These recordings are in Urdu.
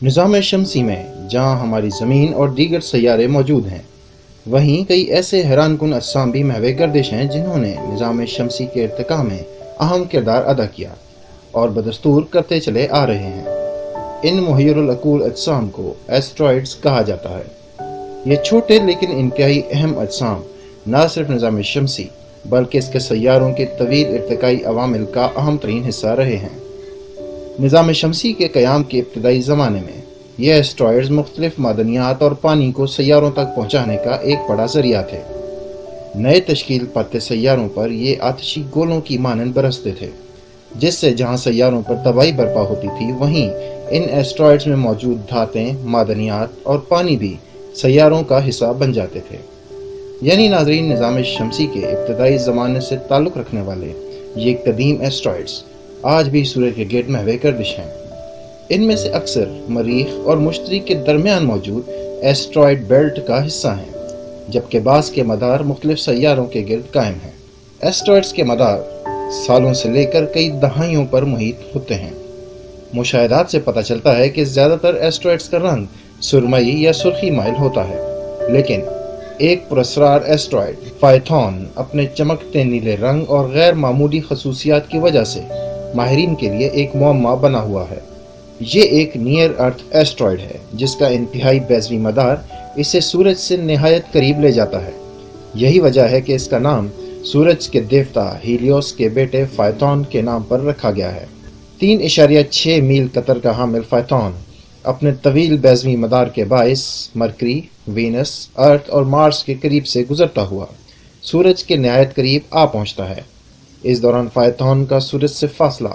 نظام شمسی میں جہاں ہماری زمین اور دیگر سیارے موجود ہیں، وہیں کئی ایسے حیران کن اجسام بھی محو گردش ہیں جنہوں نے نظام شمسی کے ارتقاء میں اہم کردار ادا کیا اور بدستور کرتے چلے آ رہے ہیں۔ ان محیر العقول اجسام کو ایسٹرائڈز کہا جاتا ہے۔ یہ چھوٹے لیکن انتہائی اہم اجسام نہ صرف نظام شمسی بلکہ اس کے سیاروں کے طویل ارتقائی عوامل کا اہم ترین حصہ رہے ہیں۔ نظام شمسی کے قیام کے ابتدائی زمانے میں یہ ایسٹرائڈز مختلف معدنیات اور پانی کو سیاروں تک پہنچانے کا ایک بڑا ذریعہ تھے۔ نئے تشکیل پاتے سیاروں پر یہ آتشی گولوں کی مانند برستے تھے، جس سے جہاں سیاروں پر تباہی برپا ہوتی تھی، وہیں ان ایسٹرائڈز میں موجود دھاتیں، معدنیات اور پانی بھی سیاروں کا حصہ بن جاتے تھے۔ یعنی ناظرین، نظام شمسی کے ابتدائی زمانے سے تعلق رکھنے والے یہ قدیم ایسٹرائڈز آج بھی سورج کے گرد محو گردش ہیں۔ ان میں سے اکثر مریخ اور مشتری کے درمیان موجود ایسٹرائڈ بیلٹ کا حصہ ہیں، جبکہ بعض کے مدار مختلف سیاروں کے گرد قائم ہیں۔ ایسٹرائڈز کے مدار سالوں سے لے کر کئی دہائیوں پر محیط ہوتے ہیں۔ مشاہدات سے پتہ چلتا ہے کہ زیادہ تر ایسٹرائڈز کا رنگ سرمئی یا سرخی مائل ہوتا ہے، لیکن ایک پراسرار ایسٹرائڈ فائتھون اپنے چمکتے نیلے رنگ اور غیر معمولی خصوصیات کی وجہ سے ماہرین کے لیے ایک معمہ بنا ہوا ہے۔ یہ ایک نیئر ارتھ ایسٹرائڈ ہے جس کا انتہائی بیضوی مدار اسے سورج سے نہایت قریب لے جاتا ہے۔ یہی وجہ ہے کہ اس کا نام سورج کے دیوتا ہیلیوس کے بیٹے فائتھون کے نام پر رکھا گیا ہے۔ 3.6 میل قطر کا حامل فائتھون اپنے طویل بیضوی مدار کے باعث مرکری، وینس، ارتھ اور مارس کے قریب سے گزرتا ہوا سورج کے نہایت قریب آ پہنچتا ہے۔ اس دوران فائتھون کا سورج سے فاصلہ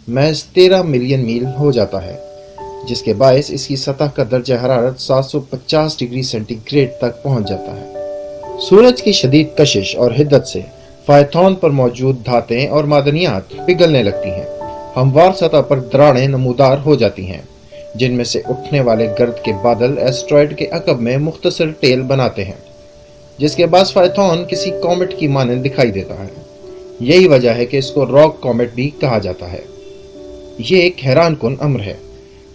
محض 13 ملین میل ہو جاتا ہے، جس کے باعث اس کی سطح کا درجہ حرارت 750 ڈگری سینٹی گریڈ تک پہنچ جاتا ہے۔ سورج کی شدید کشش اور حدت سے فائتھون پر موجود دھاتیں اور معدنیات پگھلنے لگتی ہیں۔ ہموار سطح پر دراڑیں نمودار ہو جاتی ہیں، جن میں سے اٹھنے والے گرد کے بادل ایسٹرائڈ کے عقب میں مختصر ٹیل بناتے ہیں، جس کے بعد فائتھون کسی کومٹ کی مانند دکھائی دیتا ہے۔ یہی وجہ ہے کہ اس کو راک کومٹ بھی کہا جاتا ہے۔ یہ ایک حیران کن امر ہے،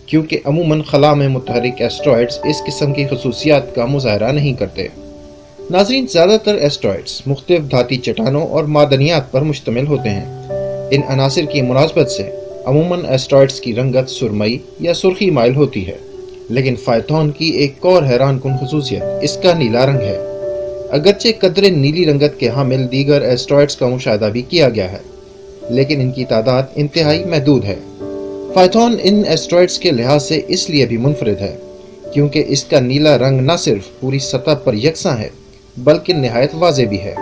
کیونکہ عموماً خلا میں متحرک ایسٹرائڈز اس قسم کی خصوصیات کا مظاہرہ نہیں کرتے۔ ناظرین، زیادہ تر ایسٹرائڈز مختلف دھاتی چٹانوں اور معدنیات پر مشتمل ہوتے ہیں۔ ان عناصر کی مناسبت سے عموماً ایسٹرائڈز کی رنگت سرمئی یا سرخی مائل ہوتی ہے، لیکن فائتھون کی ایک اور حیران کن خصوصیت اس کا نیلا رنگ ہے۔ اگرچہ قدرے نیلی رنگت کے حامل دیگر ایسٹرائڈز کا مشاہدہ بھی کیا گیا ہے، لیکن ان کی تعداد انتہائی محدود ہے۔ فائتھون ان ایسٹرائڈز کے لحاظ سے اس لیے بھی منفرد ہے کیونکہ اس کا نیلا رنگ نہ صرف پوری سطح پر یکساں ہے بلکہ نہایت واضح بھی ہے۔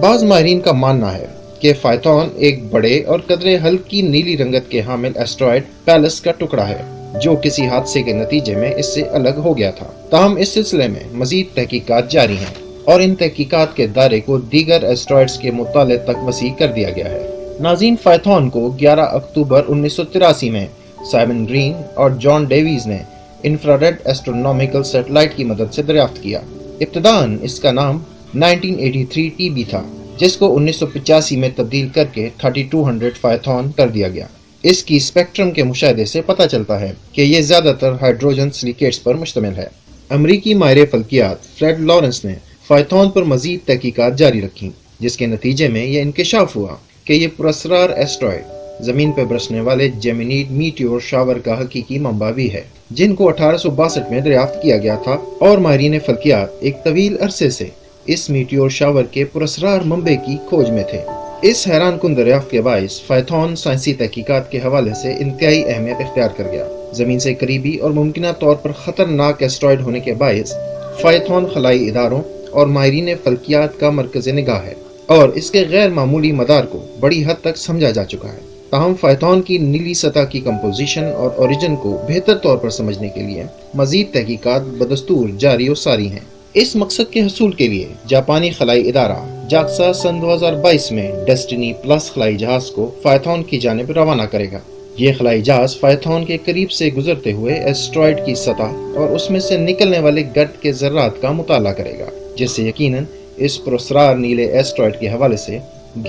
بعض ماہرین کا ماننا ہے کہ فائتھون ایک بڑے اور قدرے ہلکی نیلی رنگت کے حامل ایسٹرائڈ پیلس کا ٹکڑا ہے جو کسی حادثے کے نتیجے میں اس سے الگ ہو گیا تھا۔ تاہم اس سلسلے میں مزید تحقیقات جاری ہیں اور ان تحقیقات کے دائرے کو دیگر ایسٹرائڈز کے مطالعے تک وسیع کر دیا گیا ہے۔ ناظرین، فائتھون کو 11 اکتوبر 1983 میں سائمن گرین اور جان ڈیویز نے انفراریڈ ایسٹرونامیکل سیٹلائٹ کی مدد سے دریافت کیا۔ ابتداً اس کا نام 1983 ٹی بی تھا، جس کو 1985 میں تبدیل کر کے 3200 فائتھون کر دیا گیا۔ اس کی اسپیکٹرم کے مشاہدے سے پتہ چلتا ہے کہ یہ زیادہ تر ہائیڈروجن سلیکیٹس پر مشتمل ہے۔ امریکی ماہر فلکیات فریڈ لارنس نے فائتھون پر مزید تحقیقات جاری رکھیں، جس کے نتیجے میں یہ انکشاف ہوا کہ یہ پراسرار ایسٹرائڈ زمین پر برسنے والے جیمینیڈ میٹیور شاور کا حقیقی منبع بھی ہے، جن کو 1862 میں دریافت کیا گیا تھا، اور ماہرین فلکیات ایک طویل عرصے سے اس میٹیور شاور کے پراسرار منبع کی کھوج میں تھے۔ اس حیران کن دریافت کے باعث فائتھون سائنسی تحقیقات کے حوالے سے انتہائی اہمیت اختیار کر گیا۔ زمین سے قریبی اور ممکنہ طور پر خطرناک ایسٹرائڈ ہونے کے باعث فائتھون خلائی اداروں اور ماہرین فلکیات کا مرکز نگاہ ہے، اور اس کے غیر معمولی مدار کو بڑی حد تک سمجھا جا چکا ہے۔ تاہم فائتھون کی نیلی سطح کی کمپوزیشن اور اوریجن کو بہتر طور پر سمجھنے کے لیے مزید تحقیقات بدستور جاری و ساری ہیں۔ اس مقصد کے حصول کے لیے جاپانی خلائی ادارہ جاکسا سن 2022 میں ڈیسٹینی پلس خلائی جہاز کو فائتھون کی جانب روانہ کرے گا۔ یہ خلائی جہاز فائتھون کے قریب سے گزرتے ہوئے ایسٹرائڈ کی سطح اور اس میں سے نکلنے والے گرد کے ذرات کا مطالعہ کرے گا، جس سے یقیناً اس پراسرار نیلے ایسٹرائڈ کے حوالے سے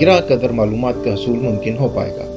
گراں قدر معلومات کا حصول ممکن ہو پائے گا۔